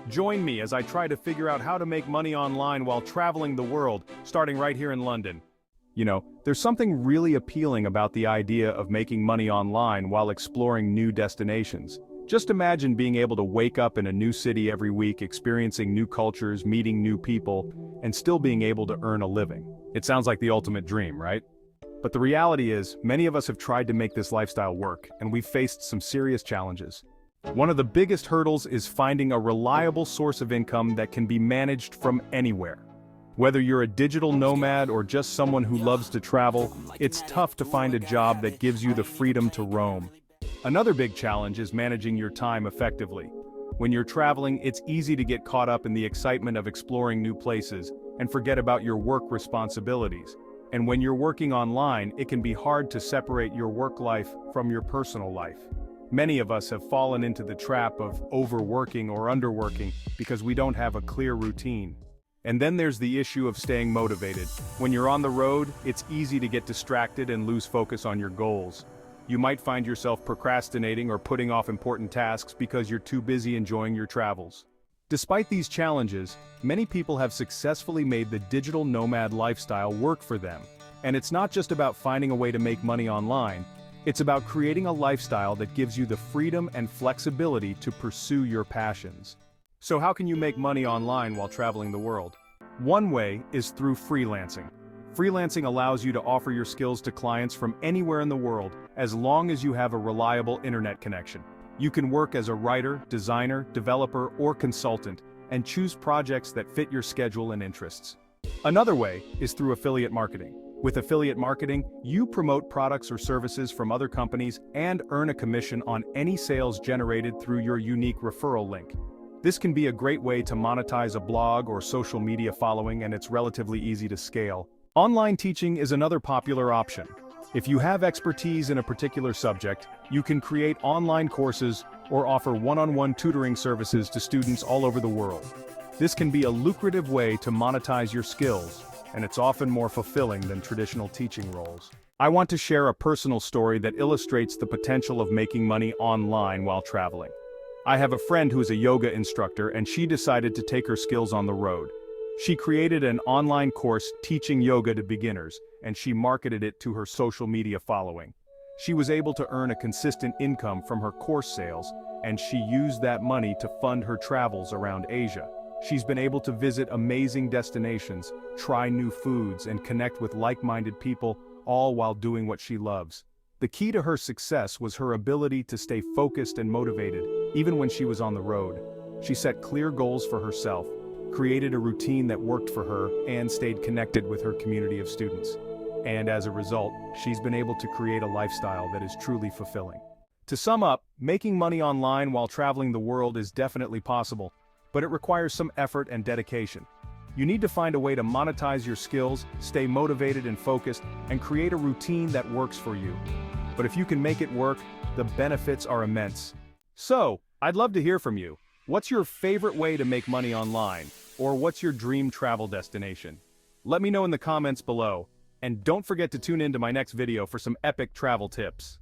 Join me as I try to figure out how to make money online while traveling the world, starting right here in London. There's something really appealing about the idea of making money online while exploring new destinations. Just imagine being able to wake up in a new city every week, experiencing new cultures, meeting new people, and still being able to earn a living. It sounds like the ultimate dream, right? But the reality is, many of us have tried to make this lifestyle work, and we've faced some serious challenges. One of the biggest hurdles is finding a reliable source of income that can be managed from anywhere. Whether you're a digital nomad or just someone who loves to travel, it's tough to find a job that gives you the freedom to roam. Another big challenge is managing your time effectively. When you're traveling, it's easy to get caught up in the excitement of exploring new places and forget about your work responsibilities. And when you're working online, it can be hard to separate your work life from your personal life. Many of us have fallen into the trap of overworking or underworking because we don't have a clear routine. And then there's the issue of staying motivated. When you're on the road, it's easy to get distracted and lose focus on your goals. You might find yourself procrastinating or putting off important tasks because you're too busy enjoying your travels. Despite these challenges, many people have successfully made the digital nomad lifestyle work for them. And it's not just about finding a way to make money online. It's about creating a lifestyle that gives you the freedom and flexibility to pursue your passions. So how can you make money online while traveling the world? One way is through freelancing. Freelancing allows you to offer your skills to clients from anywhere in the world, as long as you have a reliable internet connection. You can work as a writer, designer, developer, or consultant, and choose projects that fit your schedule and interests. Another way is through affiliate marketing. With affiliate marketing, you promote products or services from other companies and earn a commission on any sales generated through your unique referral link. This can be a great way to monetize a blog or social media following, and it's relatively easy to scale. Online teaching is another popular option. If you have expertise in a particular subject, you can create online courses or offer one-on-one tutoring services to students all over the world. This can be a lucrative way to monetize your skills, and it's often more fulfilling than traditional teaching roles. I want to share a personal story that illustrates the potential of making money online while traveling. I have a friend who is a yoga instructor, and she decided to take her skills on the road. She created an online course teaching yoga to beginners, and she marketed it to her social media following. She was able to earn a consistent income from her course sales, and she used that money to fund her travels around Asia. She's been able to visit amazing destinations, try new foods, and connect with like-minded people, all while doing what she loves. The key to her success was her ability to stay focused and motivated, even when she was on the road. She set clear goals for herself, created a routine that worked for her, and stayed connected with her community of students. And as a result, she's been able to create a lifestyle that is truly fulfilling. To sum up, making money online while traveling the world is definitely possible, but it requires some effort and dedication. You need to find a way to monetize your skills, stay motivated and focused, and create a routine that works for you. But if you can make it work, the benefits are immense. So, I'd love to hear from you. What's your favorite way to make money online? Or what's your dream travel destination? Let me know in the comments below. And don't forget to tune in to my next video for some epic travel tips.